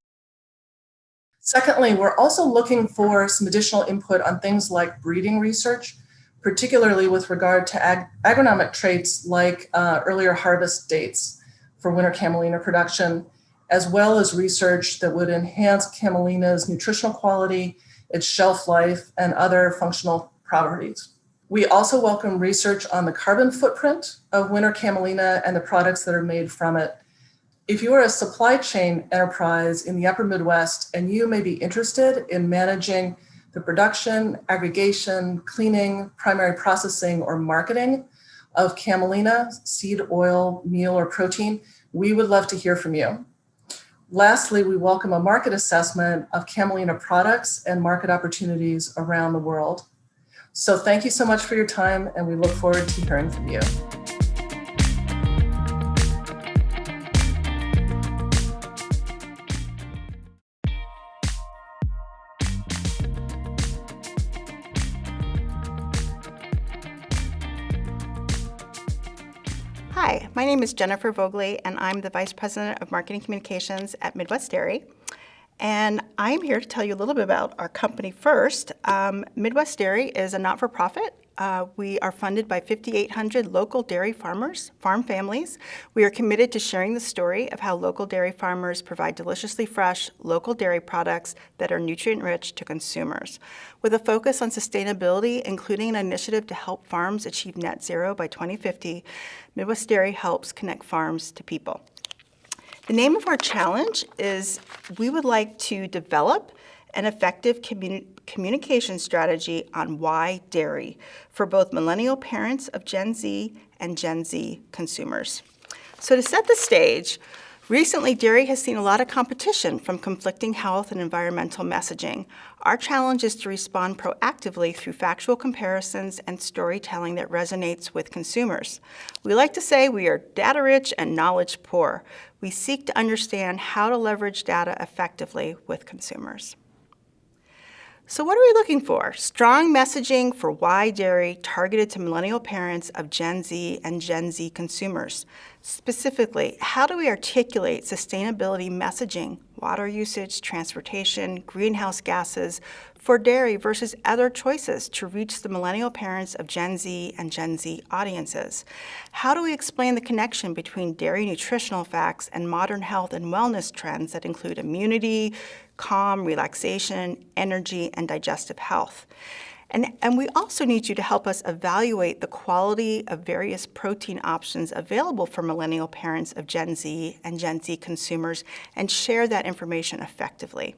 J: Secondly, we're also looking for some additional input on things like breeding research, particularly with regard to agronomic traits like earlier harvest dates for winter camelina production, as well as research that would enhance camelina's nutritional quality, its shelf life, and other functional properties. We also welcome research on the carbon footprint of winter camelina and the products that are made from it. If you are a supply chain enterprise in the upper Midwest and you may be interested in managing the production, aggregation, cleaning, primary processing, or marketing of camelina, seed oil, meal, or protein, we would love to hear from you. Lastly, we welcome a market assessment of camelina products and market opportunities around the world. So thank you so much for your time, and we look forward to hearing from you.
K: Hi, my name is Jennifer Vogley, and I'm the Vice President of Marketing Communications at Midwest Dairy. And I'm here to tell you a little bit about our company first. Midwest Dairy is a not-for-profit. We are funded by 5,800 local dairy farmers, farm families. We are committed to sharing the story of how local dairy farmers provide deliciously fresh, local dairy products that are nutrient-rich to consumers. With a focus on sustainability, including an initiative to help farms achieve net zero by 2050, Midwest Dairy helps connect farms to people. The name of our challenge is we would like to develop an effective communication strategy on why dairy for both millennial parents of Gen Z and Gen Z consumers. So to set the stage, recently dairy has seen a lot of competition from conflicting health and environmental messaging. Our challenge is to respond proactively through factual comparisons and storytelling that resonates with consumers. We like to say we are data rich and knowledge poor. We seek to understand how to leverage data effectively with consumers. So what are we looking for? Strong messaging for why dairy targeted to millennial parents of Gen Z and Gen Z consumers. Specifically, how do we articulate sustainability messaging, water usage, transportation, greenhouse gases for dairy versus other choices to reach the millennial parents of Gen Z and Gen Z audiences? How do we explain the connection between dairy nutritional facts and modern health and wellness trends that include immunity, calm, relaxation, energy, and digestive health? And we also need you to help us evaluate the quality of various protein options available for millennial parents of Gen Z and Gen Z consumers and share that information effectively.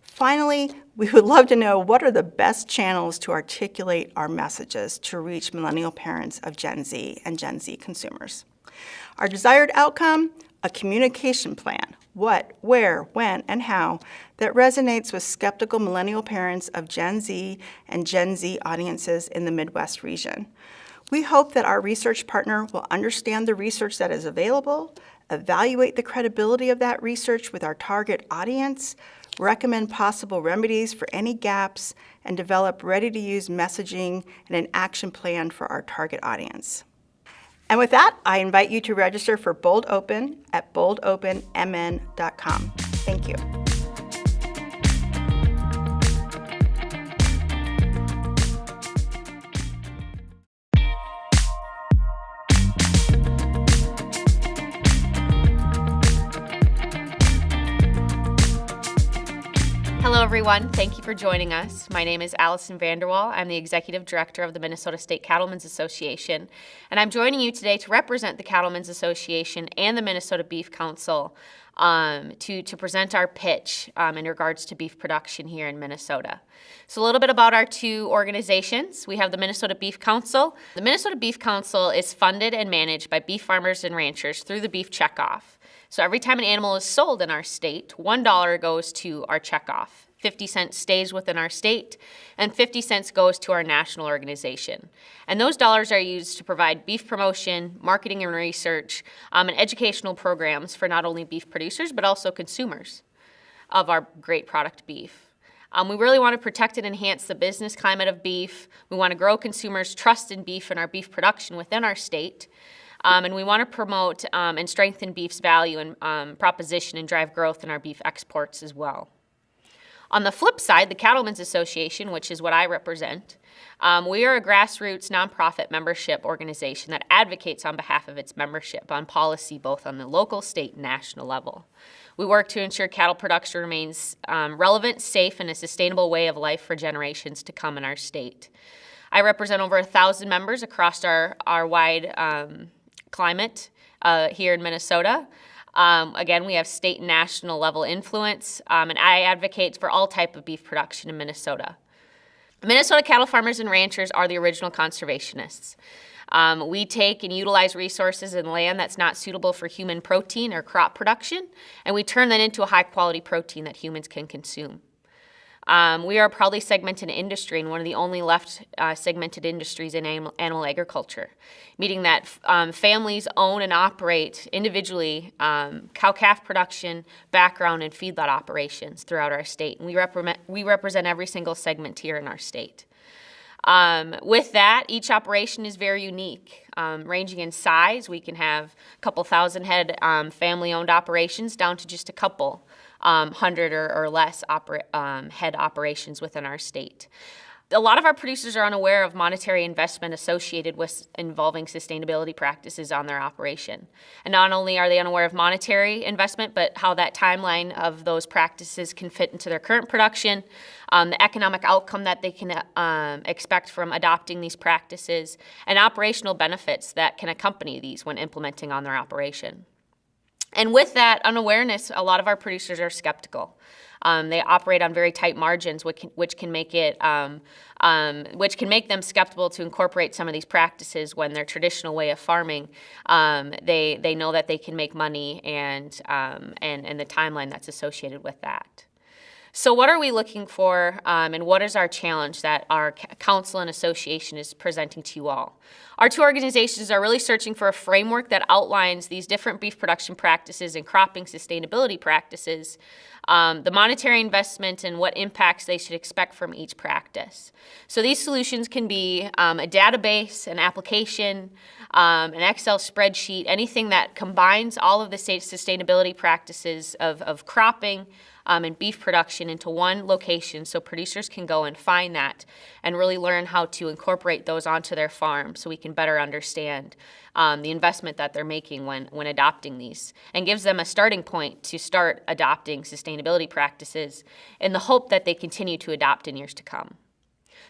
K: Finally, we would love to know what are the best channels to articulate our messages to reach millennial parents of Gen Z and Gen Z consumers. Our desired outcome, a communication plan, what, where, when, and how, that resonates with skeptical millennial parents of Gen Z and Gen Z audiences in the Midwest region. We hope that our research partner will understand the research that is available, evaluate the credibility of that research with our target audience, recommend possible remedies for any gaps, and develop ready-to-use messaging and an action plan for our target audience. And with that, I invite you to register for Bold Open at boldopenmn.com. Thank you.
L: Hello, everyone. Thank you for joining us. My name is Allison Vanderwall. I'm the Executive Director of the Minnesota State Cattlemen's Association, and I'm joining you today to represent the Cattlemen's Association and the Minnesota Beef Council to present our pitch in regards to beef production here in Minnesota. So a little bit about our two organizations. We have the Minnesota Beef Council. The Minnesota Beef Council is funded and managed by beef farmers and ranchers through the beef checkoff. So every time an animal is sold in our state, $1 goes to our checkoff. 50 cents stays within our state, and 50 cents goes to our national organization. And those dollars are used to provide beef promotion, marketing and research, and educational programs for not only beef producers, but also consumers of our great product beef. We really want to protect and enhance the business climate of beef. We want to grow consumers' trust in beef and our beef production within our state. And we want to promote and strengthen beef's value and proposition and drive growth in our beef exports as well. On the flip side, the Cattlemen's Association, which is what I represent, we are a grassroots nonprofit membership organization that advocates on behalf of its membership on policy both on the local, state, and national level. We work to ensure cattle production remains relevant, safe, and a sustainable way of life for generations to come in our state. I represent over 1,000 members across our wide climate here in Minnesota. Again, we have state and national level influence, and I advocate for all type of beef production in Minnesota. Minnesota cattle farmers and ranchers are the original conservationists. We take and utilize resources and land that's not suitable for human protein or crop production, and we turn that into a high-quality protein that humans can consume. We are a proudly segmented industry and one of the only left segmented industries in animal agriculture, meaning that families own and operate individually cow-calf production, background, and feedlot operations throughout our state. And we represent every single segment here in our state. With that, each operation is very unique, ranging in size. We can have a couple thousand head family-owned operations down to just a couple hundred or less head operations within our state. A lot of our producers are unaware of monetary investment associated with involving sustainability practices on their operation. And not only are they unaware of monetary investment, but how that timeline of those practices can fit into their current production, the economic outcome that they can expect from adopting these practices, and operational benefits that can accompany these when implementing on their operation. And with that unawareness, a lot of our producers are skeptical. They operate on very tight margins, which can make them skeptical to incorporate some of these practices when their traditional way of farming, they know that they can make money and the timeline that's associated with that. So what are we looking for, and what is our challenge that our council and association is presenting to you all? Our two organizations are really searching for a framework that outlines these different beef production practices and cropping sustainability practices, the monetary investment and what impacts they should expect from each practice. So these solutions can be a database, an application, an Excel spreadsheet, anything that combines all of the state sustainability practices of cropping, and beef production into one location so producers can go and find that and really learn how to incorporate those onto their farm so we can better understand the investment that they're making when adopting these, and gives them a starting point to start adopting sustainability practices in the hope that they continue to adopt in years to come.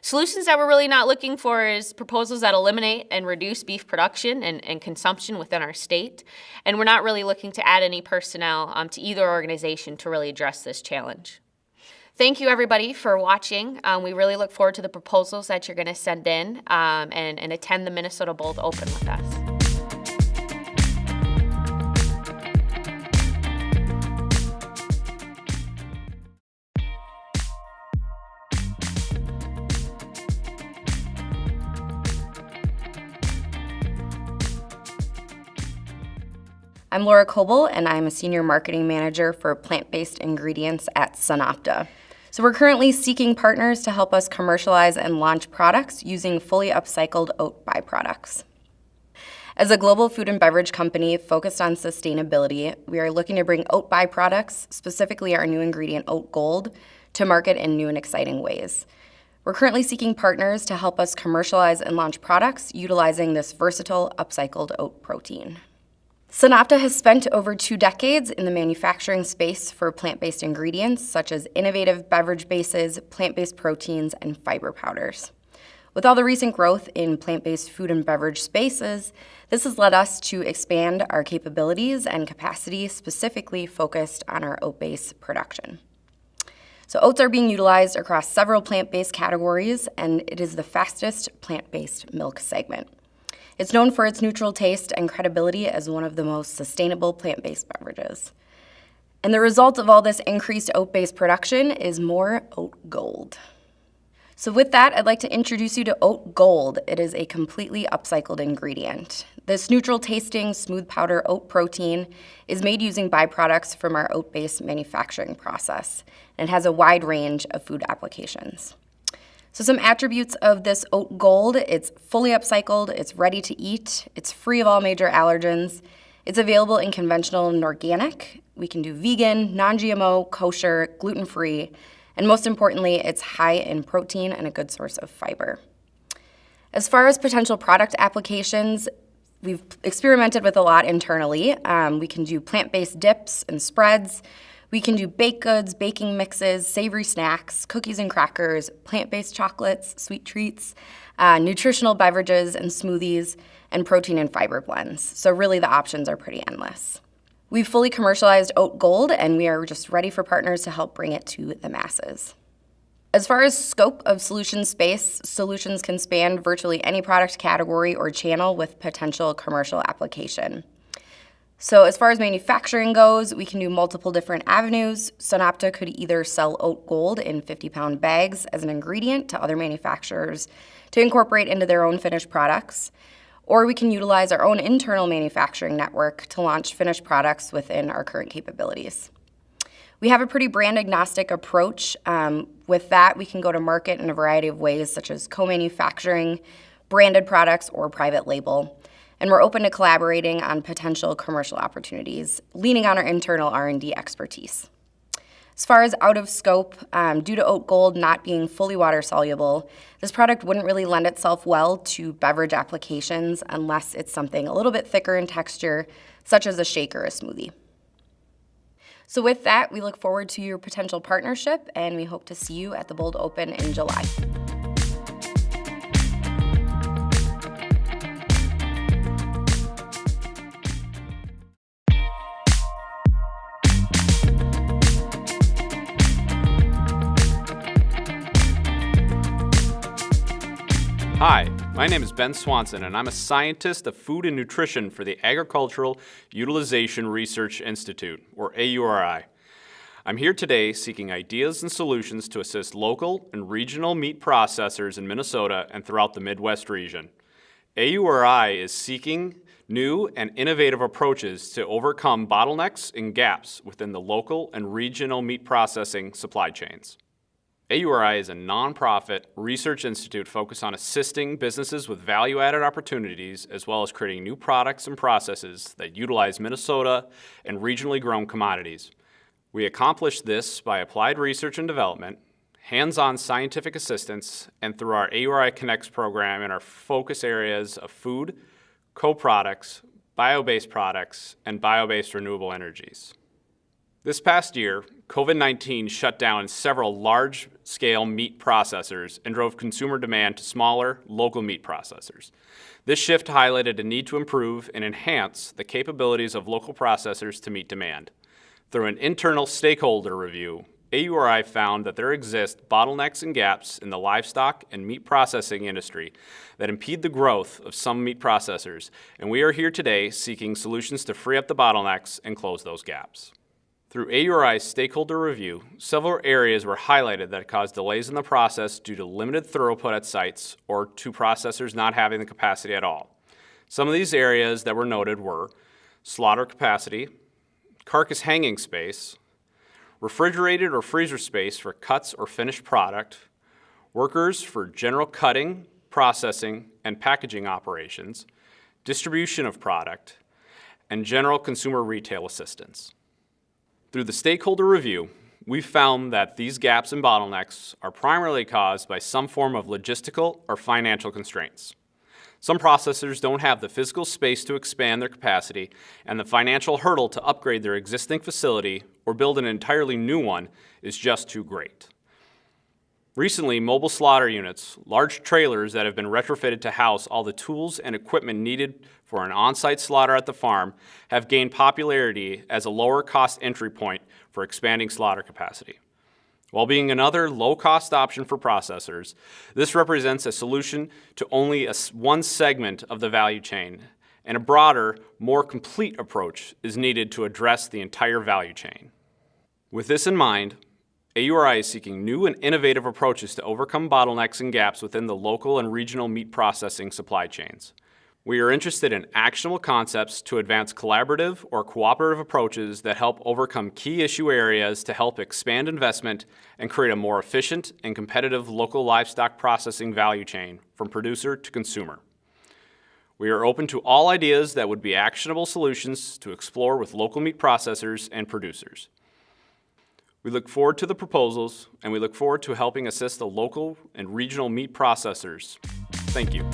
L: Solutions that we're really not looking for is proposals that eliminate and reduce beef production and consumption within our state. And we're not really looking to add any personnel to either organization to really address this challenge. Thank you, everybody, for watching. We really look forward to the proposals that you're going to send in and attend the Minnesota Bold Open with us.
M: I'm Laura Coble, and I'm a Senior Marketing Manager for Plant-Based Ingredients at SunOpta. So we're currently seeking partners to help us commercialize and launch products using fully upcycled oat byproducts. As a global food and beverage company focused on sustainability, we are looking to bring oat byproducts, specifically our new ingredient Oat Gold, to market in new and exciting ways. We're currently seeking partners to help us commercialize and launch products utilizing this versatile upcycled oat protein. SunOpta has spent over 2 decades in the manufacturing space for plant-based ingredients such as innovative beverage bases, plant-based proteins, and fiber powders. With all the recent growth in plant-based food and beverage spaces, this has led us to expand our capabilities and capacity specifically focused on our oat-based production. So oats are being utilized across several plant-based categories, and it is the fastest plant-based milk segment. It's known for its neutral taste and credibility as one of the most sustainable plant-based beverages. And the result of all this increased oat-based production is more Oat Gold. So with that, I'd like to introduce you to Oat Gold. It is a completely upcycled ingredient. This neutral tasting, smooth powder oat protein is made using byproducts from our oat-based manufacturing process, and it has a wide range of food applications. So some attributes of this Oat Gold: it's fully upcycled, it's ready to eat, it's free of all major allergens, it's available in conventional and organic. We can do vegan, non-GMO, kosher, gluten-free, and most importantly, it's high in protein and a good source of fiber. As far as potential product applications, we've experimented with a lot internally. We can do plant-based dips and spreads. We can do baked goods, baking mixes, savory snacks, cookies and crackers, plant-based chocolates, sweet treats, nutritional beverages and smoothies, and protein and fiber blends. So really the options are pretty endless. We've fully commercialized Oat Gold, and we are just ready for partners to help bring it to the masses. As far as scope of solution space, solutions can span virtually any product category or channel with potential commercial application. So as far as manufacturing goes, we can do multiple different avenues. SunOpta could either sell Oat Gold in 50-pound bags as an ingredient to other manufacturers to incorporate into their own finished products, or we can utilize our own internal manufacturing network to launch finished products within our current capabilities. We have a pretty brand agnostic approach. With that, we can go to market in a variety of ways, such as co-manufacturing, branded products, or private label. And we're open to collaborating on potential commercial opportunities, leaning on our internal R&D expertise. As far as out of scope, due to Oat Gold not being fully water soluble, this product wouldn't really lend itself well to beverage applications unless it's something a little bit thicker in texture, such as a shake or a smoothie. So with that, we look forward to your potential partnership, and we hope to see you at the Bold Open in July.
N: Hi, my name is Ben Swanson, and I'm a scientist of food and nutrition for the Agricultural Utilization Research Institute, or AURI. I'm here today seeking ideas and solutions to assist local and regional meat processors in Minnesota and throughout the Midwest region. AURI is seeking new and innovative approaches to overcome bottlenecks and gaps within the local and regional meat processing supply chains. AURI is a nonprofit research institute focused on assisting businesses with value-added opportunities as well as creating new products and processes that utilize Minnesota and regionally grown commodities. We accomplish this by applied research and development, hands-on scientific assistance, and through our AURI Connects program in our focus areas of food, co-products, bio-based products, and bio-based renewable energies. This past year, COVID-19 shut down several large-scale meat processors and drove consumer demand to smaller, local meat processors. This shift highlighted a need to improve and enhance the capabilities of local processors to meet demand. Through an internal stakeholder review, AURI found that there exist bottlenecks and gaps in the livestock and meat processing industry that impede the growth of some meat processors, and we are here today seeking solutions to free up the bottlenecks and close those gaps. Through AURI's stakeholder review, several areas were highlighted that caused delays in the process due to limited throughput at sites or to processors not having the capacity at all. Some of these areas that were noted were slaughter capacity, carcass hanging space, refrigerated or freezer space for cuts or finished product, workers for general cutting, processing, and packaging operations, distribution of product, and general consumer retail assistance. Through the stakeholder review, we found that these gaps and bottlenecks are primarily caused by some form of logistical or financial constraints. Some processors don't have the physical space to expand their capacity, and the financial hurdle to upgrade their existing facility or build an entirely new one is just too great. Recently, mobile slaughter units, large trailers that have been retrofitted to house all the tools and equipment needed for an on-site slaughter at the farm, have gained popularity as a lower-cost entry point for expanding slaughter capacity. While being another low-cost option for processors, this represents a solution to only one segment of the value chain, and a broader, more complete approach is needed to address the entire value chain. With this in mind, AURI is seeking new and innovative approaches to overcome bottlenecks and gaps within the local and regional meat processing supply chains. We are interested in actionable concepts to advance collaborative or cooperative approaches that help overcome key issue areas to help expand investment and create a more efficient and competitive local livestock processing value chain from producer to consumer. We are open to all ideas that would be actionable solutions to explore with local meat processors and producers. We look forward to the proposals, and we look forward to helping assist the local and regional meat processors. Thank you.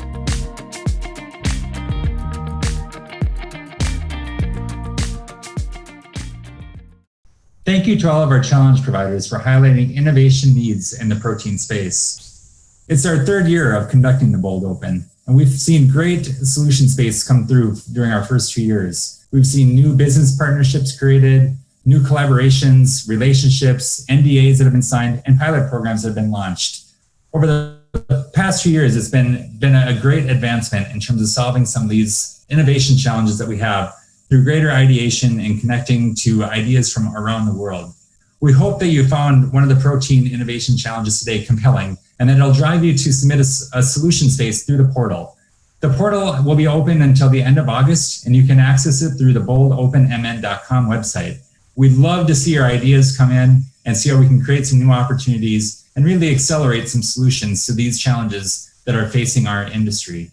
A: Thank you to all of our challenge providers for highlighting innovation needs in the protein space. It's our third year of conducting the Bold Open, And we've seen great solution space come through during our first 2 years. We've seen new business partnerships created, new collaborations, relationships, NDAs that have been signed, and pilot programs that have been launched. Over the past 2 years, it's been a great advancement in terms of solving some of these innovation challenges that we have through greater ideation and connecting to ideas from around the world. We hope that you found one of the protein innovation challenges today compelling, and that it'll drive you to submit a solution space through the portal. The portal will be open until the end of August, and you can access it through the boldopenmn.com website. We'd love to see your ideas come in and see how we can create some new opportunities and really accelerate some solutions to these challenges that are facing our industry.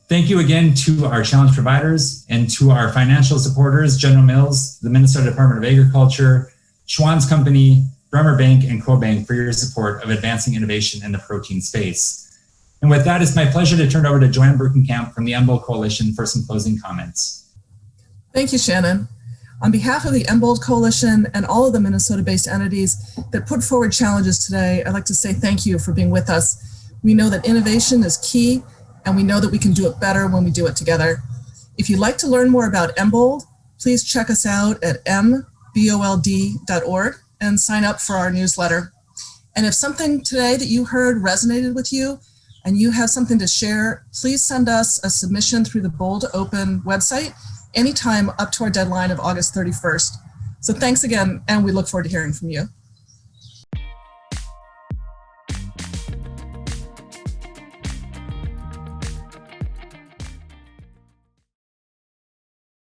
A: Thank you again to our challenge providers and to our financial supporters, General Mills, the Minnesota Department of Agriculture, Schwann's Company, Bremer Bank, and CoBank for your support of advancing innovation in the protein space. And with that, it's my pleasure to turn it over to Joanne Berkenkamp from the MBOLD Coalition for some closing comments.
J: Thank you, Shannon. On behalf of the MBOLD Coalition and all of the Minnesota-based entities that put forward challenges today, I'd like to say thank you for being with us. We know that innovation is key, and we know that we can do it better when we do it together. If you'd like to learn more about MBOLD, please check us out at mbold.org and sign up for our newsletter. And if something today that you heard resonated with you and you have something to share, please send us a submission through the Bold Open website anytime up to our deadline of August 31st. So thanks again, and we look forward to hearing from you.